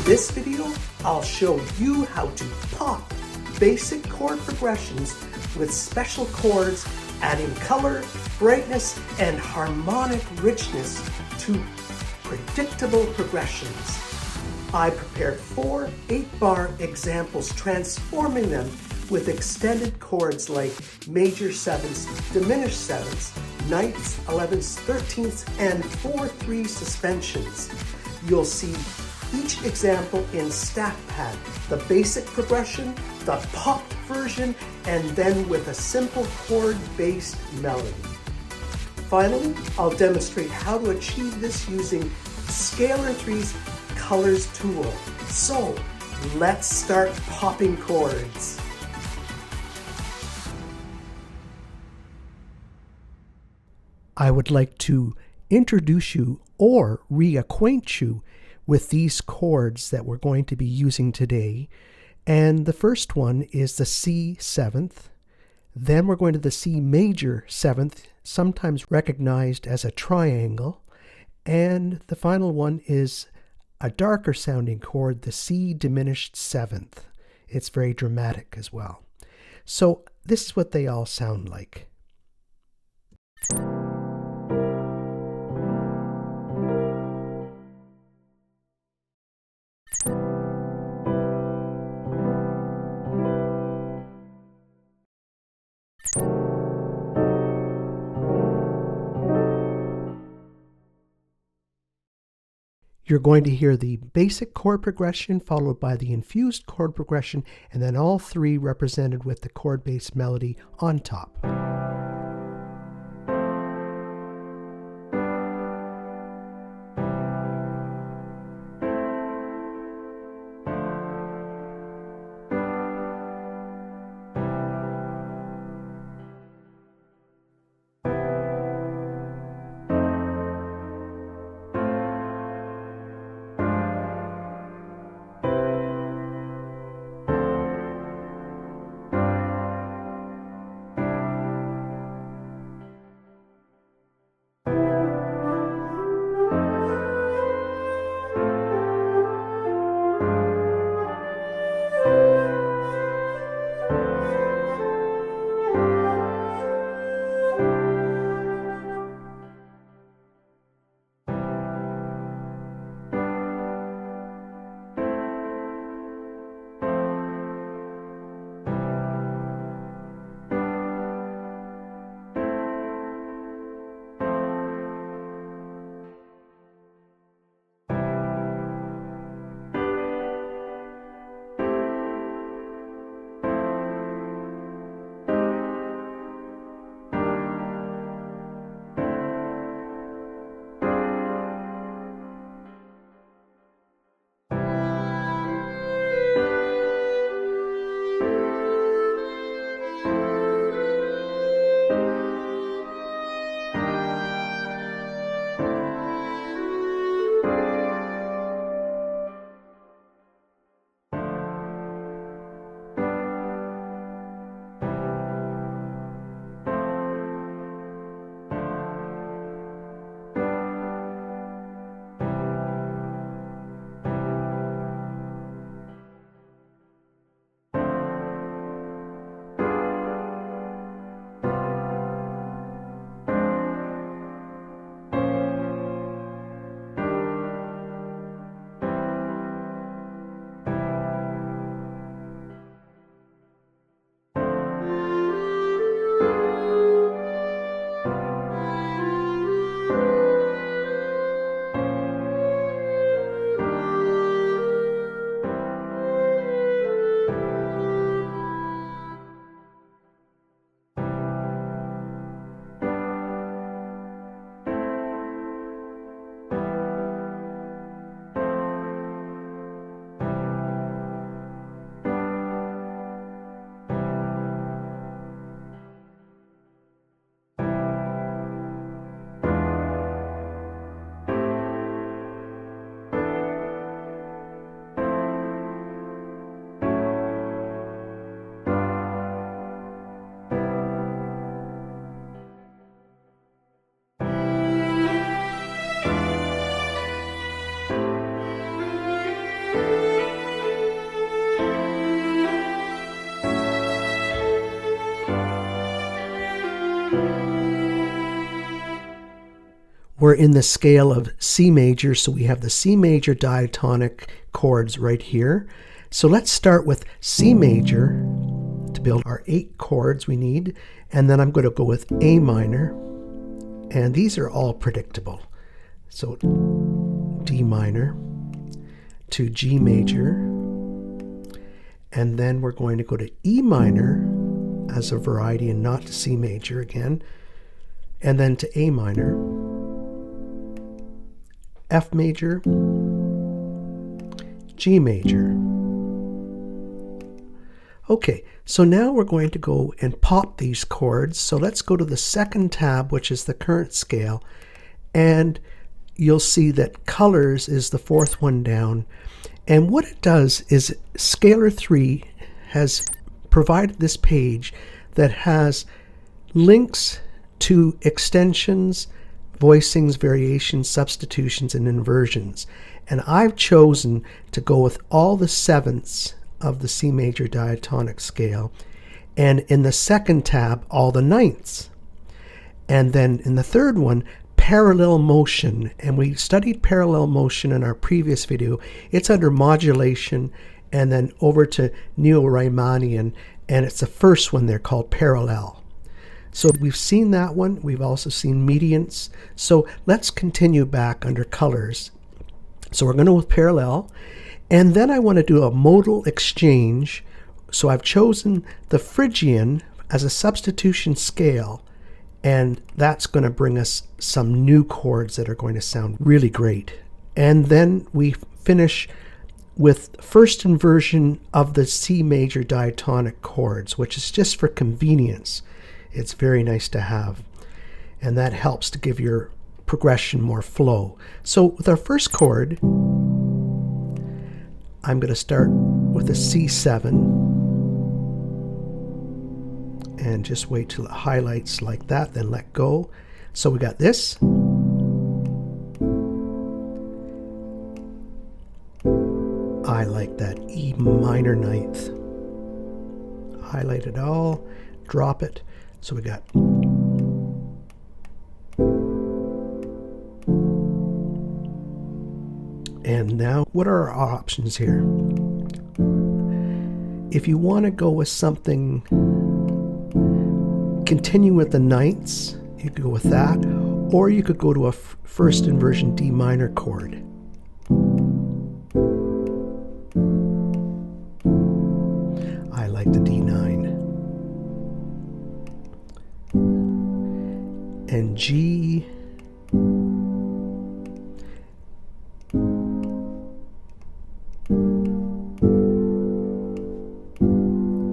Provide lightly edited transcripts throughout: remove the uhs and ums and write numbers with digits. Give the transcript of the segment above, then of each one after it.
this video, I'll show you how to pop basic chord progressions with special chords, adding color, brightness, and harmonic richness to predictable progressions. I prepared 4 8-bar examples, transforming them with extended chords like major 7ths, diminished 7ths, 9ths, 11ths, 13ths, and 4/3 suspensions. You'll see each example in StaffPad, the basic progression, the popped version, and then with a simple chord-based melody. Finally, I'll demonstrate how to achieve this using Scalar 3's Colors tool. So, let's start popping chords. I would like to introduce you or reacquaint you with these chords that we're going to be using today. And the first one is the C 7th. Then we're going to the C major 7th, sometimes recognized as a triangle. And the final one is a darker sounding chord, the C diminished 7th. It's very dramatic as well. So this is what they all sound like. You're going to hear the basic chord progression followed by the infused chord progression, and then all three represented with the chord-based melody on top. we're in the scale of C major, so we have the C major diatonic chords right here. So let's start with C major to build our 8 chords we need, and then I'm going to go with A minor, and these are all predictable. So D minor to G major, and then we're going to go to E minor as a variety and not to C major again, and then to A minor, F major, G major. Okay, so now we're going to go and pop these chords. So let's go to the second tab, which is the current scale, and you'll see that colors is the 4th one down. And what it does is Scalar 3 has provided this page that has links to extensions, voicings, variations, substitutions, and inversions. And I've chosen to go with all the 7ths of the C major diatonic scale, and in the second tab all the 9ths, and then in the third one parallel motion. And we studied parallel motion in our previous video. It's under modulation and then over to Neo-Riemannian, and it's the first one there called parallel. So we've seen that one. We've also seen mediants. So let's continue back under colors. So we're going to go with parallel. And then I want to do a modal exchange. So I've chosen the Phrygian as a substitution scale, and that's going to bring us some new chords that are going to sound really great. And then we finish with first inversion of the C major diatonic chords, which is just for convenience. It's very nice to have, and that helps to give your progression more flow. So with our first chord, I'm going to start with a C7 and just wait till it highlights like that, then let go. So we got this. I like that E minor 9th. Highlight it all, drop it. So we got and now, what are our options here? If you want to go with something, continue with the 9ths, you could go with that, or you could go to a first inversion D minor chord. I like the D9. And G.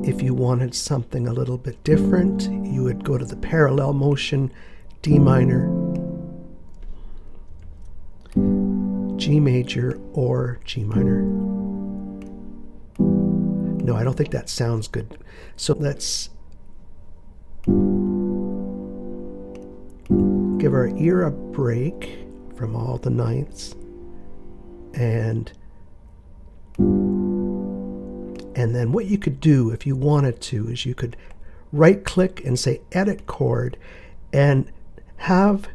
If you wanted something a little bit different, you would go to the parallel motion, D minor, G major, or G minor. No, I don't think that sounds good. So let's give our ear a break from all the 9ths, and then what you could do if you wanted to is you could right click and say edit chord and have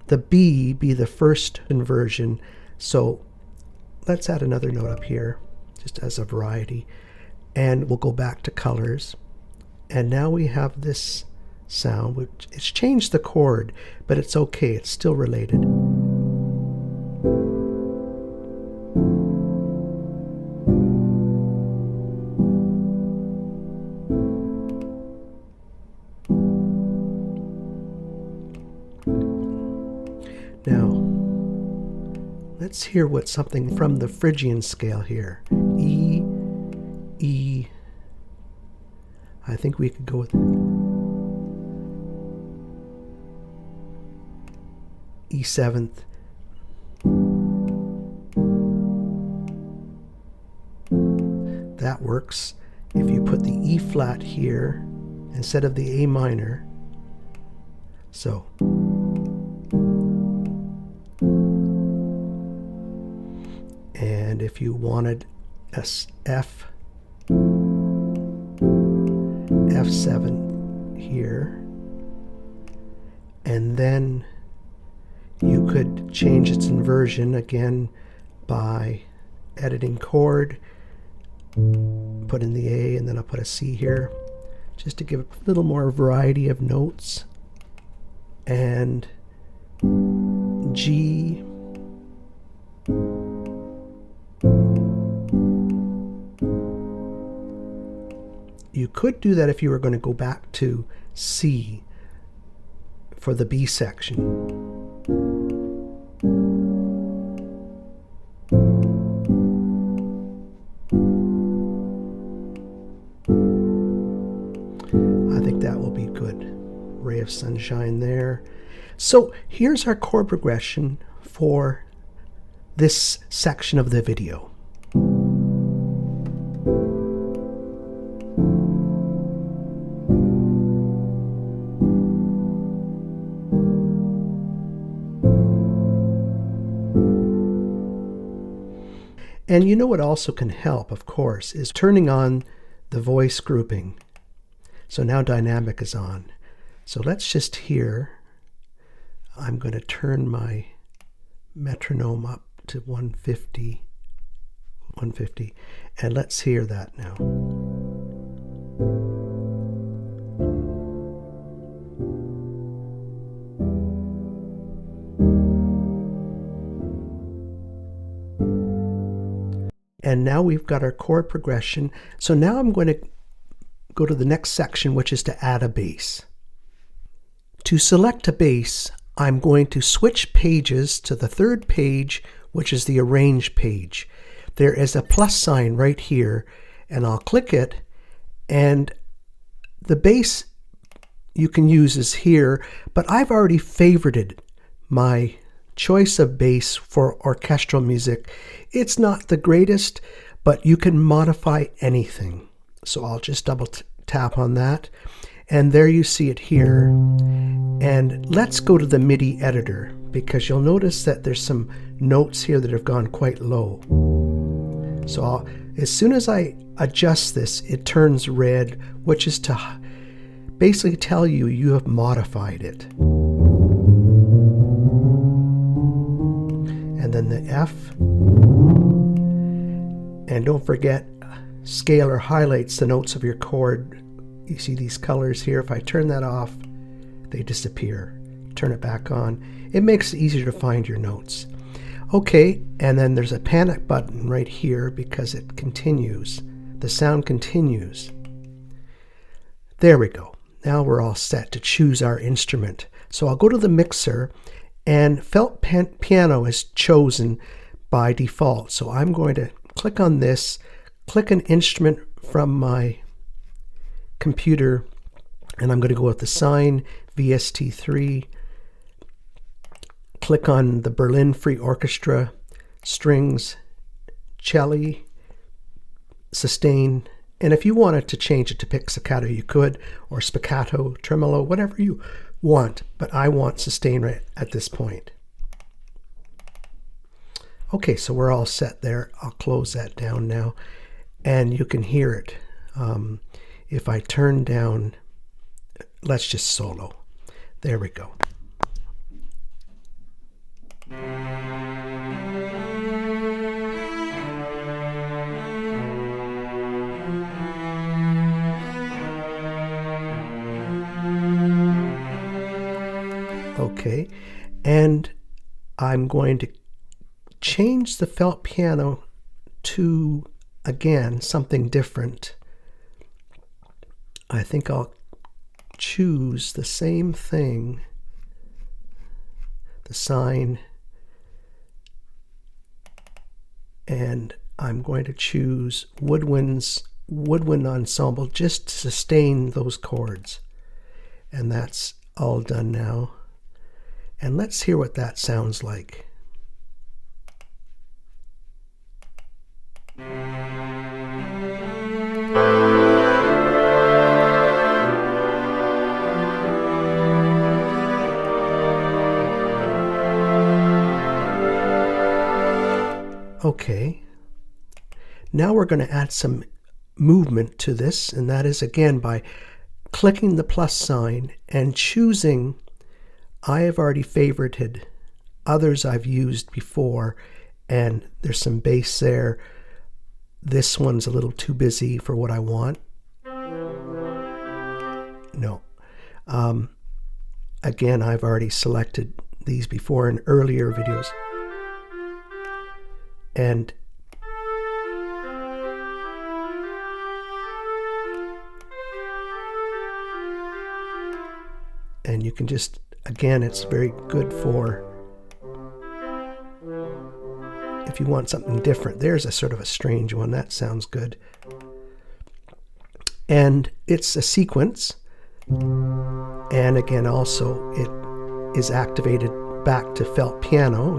the B be the first inversion. So let's add another note up here just as a variety, and we'll go back to colors, and now we have this sound, which it's changed the chord, but it's okay, it's still related. Now, let's hear what something from the Phrygian scale here. E, E. I think we could go with E7th. That works. If you put the E flat here instead of the A minor. So. And if you wanted F7 here, and then You could change its inversion again by editing chord, put in the A, and then I'll put a C here, just to give a little more variety of notes. And G, you could do that if you were going to go back to C for the B section. I think that will be good. Ray of sunshine there. So here's our chord progression for this section of the video. And you know what also can help, of course, is turning on the voice grouping. So now dynamic is on. So let's just hear. I'm going to turn my metronome up to 150, and let's hear that now. And now we've got our chord progression. So now I'm going to go to the next section, which is to add a bass. To select a bass, I'm going to switch pages to the third page, which is the arrange page. There is a plus sign right here, and I'll click it, and the bass you can use is here, but I've already favorited my choice of bass for orchestral music. It's not the greatest, but you can modify anything. So I'll just double tap on that, and there you see it here. And let's go to the MIDI editor, because you'll notice that there's some notes here that have gone quite low. So as soon as I adjust this, it turns red, which is to basically tell you you have modified it. And then the F. And don't forget, scalar highlights the notes of your chord. You see these colors here. If I turn that off, they disappear. Turn it back on. It makes it easier to find your notes. Okay, and then there's a panic button right here because it continues. The sound continues. There we go. Now we're all set to choose our instrument. So I'll go to the mixer, and felt piano is chosen by default. So I'm going to click on this, click an instrument from my computer, and I'm going to go with the Sine VST3, click on the Berlin Free Orchestra, strings, cello, sustain, and if you wanted to change it to pizzicato you could, or spiccato, tremolo, whatever you want, but I want sustain right at this point. Okay, so we're all set there. I'll close that down now, and you can hear it. If I turn down, let's just solo. There we go. Okay, and I'm going to change the felt piano to, again, something different. I think I'll choose the same thing, the Sine, and I'm going to choose woodwind ensemble just to sustain those chords. And that's all done now. And let's hear what that sounds like. Okay, now we're going to add some movement to this, and that is again by clicking the plus sign and choosing. I have already favorited others I've used before, and there's some bass there. This one's a little too busy for what I want. No. Again, I've already selected these before in earlier videos. And you can just, again, it's very good for if you want something different. There's a sort of a strange one. That sounds good. And it's a sequence. And again, also, it is activated back to felt piano.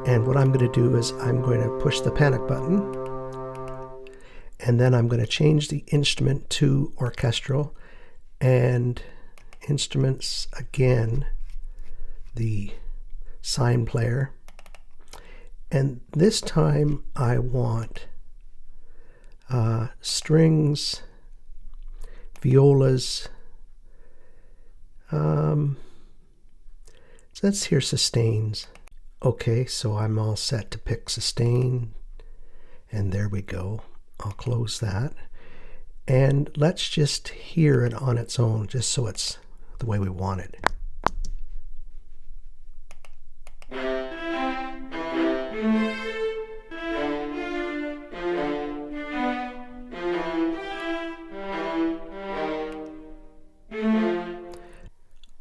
And what I'm going to do is I'm going to push the panic button. And then I'm going to change the instrument to orchestral. And instruments, again, the sine player. And this time I want strings, violas. So let's hear sustains. Okay, so I'm all set to pick sustain. And there we go. I'll close that. And let's just hear it on its own, just so it's the way we want it.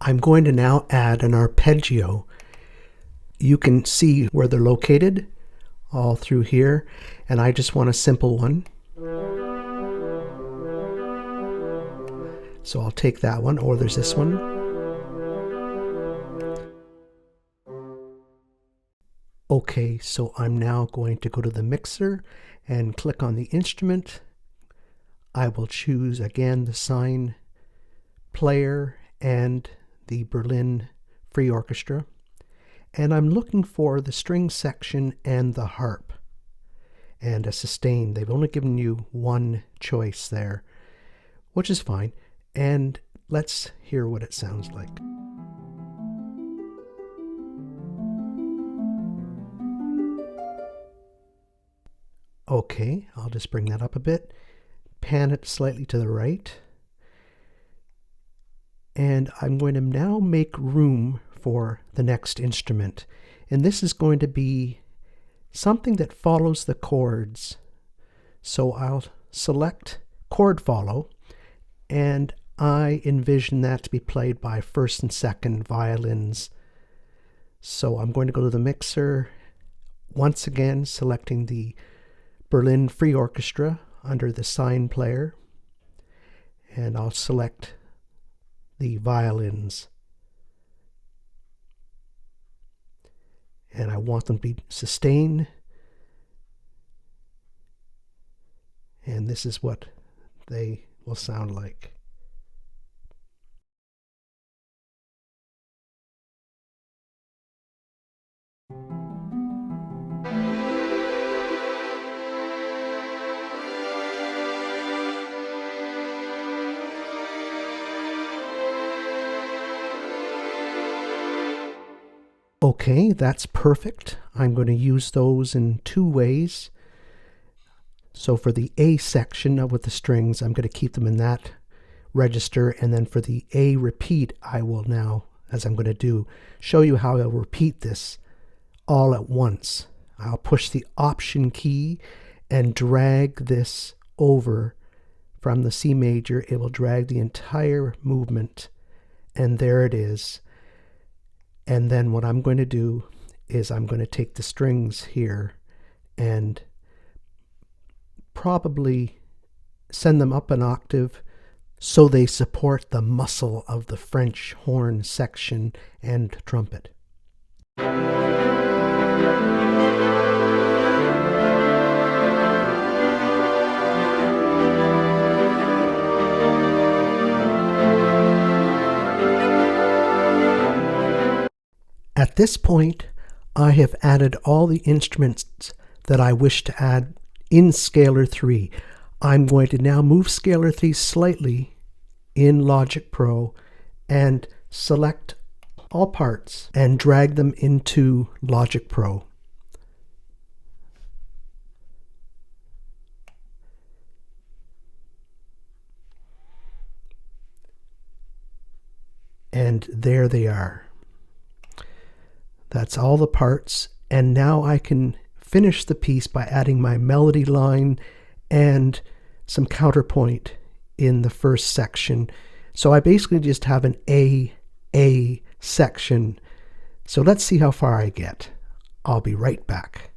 I'm going to now add an arpeggio. You can see where they're located all through here, and I just want a simple one. So I'll take that one, or there's this one. Okay, so I'm now going to go to the mixer and click on the instrument. I will choose again the sine player and the Berlin Free Orchestra. And I'm looking for the string section and the harp and a sustain. They've only given you one choice there, which is fine. And let's hear what it sounds like. Okay, I'll just bring that up a bit, pan it slightly to the right, and I'm going to now make room for the next instrument. And this is going to be something that follows the chords. So I'll select chord follow, and I envision that to be played by first and second violins. So I'm going to go to the mixer, once again selecting the Berlin Free Orchestra under the sine player, and I'll select the violins. And I want them to be sustained. And this is what they will sound like. Okay, that's perfect. I'm going to use those in two ways. So for the A section with the strings, I'm going to keep them in that register. And then for the A repeat, I will now, as I'm going to do, show you how I'll repeat this all at once. I'll push the Option key and drag this over from the C major. It will drag the entire movement. And there it is. And then what I'm going to do is I'm going to take the strings here and probably send them up an octave so they support the muscle of the French horn section and trumpet. At this point, I have added all the instruments that I wish to add in Scalar 3. I'm going to now move Scalar 3 slightly in Logic Pro and select all parts, and drag them into Logic Pro. And there they are. That's all the parts. And now I can finish the piece by adding my melody line and some counterpoint in the first section. So I basically just have an A section. So let's see how far I get. I'll be right back.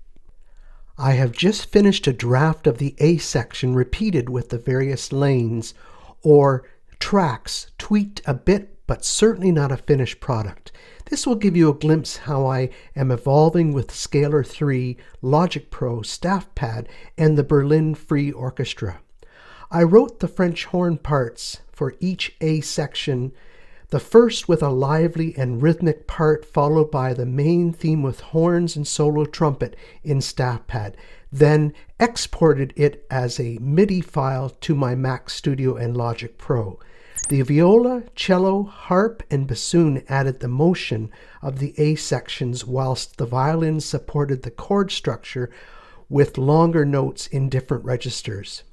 I have just finished a draft of the A section repeated with the various lanes or tracks, tweaked a bit, but certainly not a finished product. This will give you a glimpse how I am evolving with Scalar 3, Logic Pro, StaffPad, and the Berlin Free Orchestra. I wrote the French horn parts for each A section, the first with a lively and rhythmic part followed by the main theme with horns and solo trumpet in StaffPad, then exported it as a MIDI file to my Mac Studio and Logic Pro. The viola, cello, harp, and bassoon added the motion of the A sections, whilst the violin supported the chord structure with longer notes in different registers.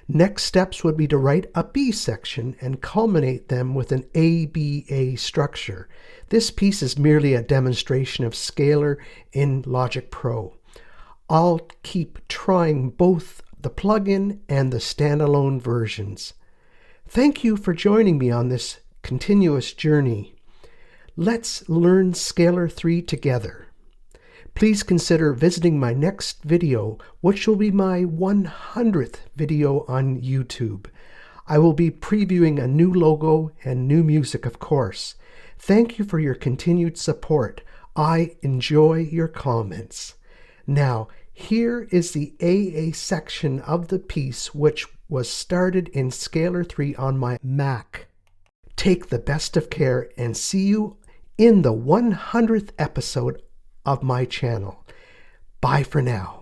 Next steps would be to write a B section and culminate them with an ABA structure. This piece is merely a demonstration of Scalar in Logic Pro. I'll keep trying both the plugin and the standalone versions. Thank you for joining me on this continuous journey. Let's learn Scalar 3 together. Please consider visiting my next video, which will be my 100th video on YouTube. I will be previewing a new logo and new music, of course. Thank you for your continued support. I enjoy your comments. Now, here is the AA section of the piece, which was started in Scalar 3 on my Mac. Take the best of care and see you in the 100th episode of my channel. Bye for now.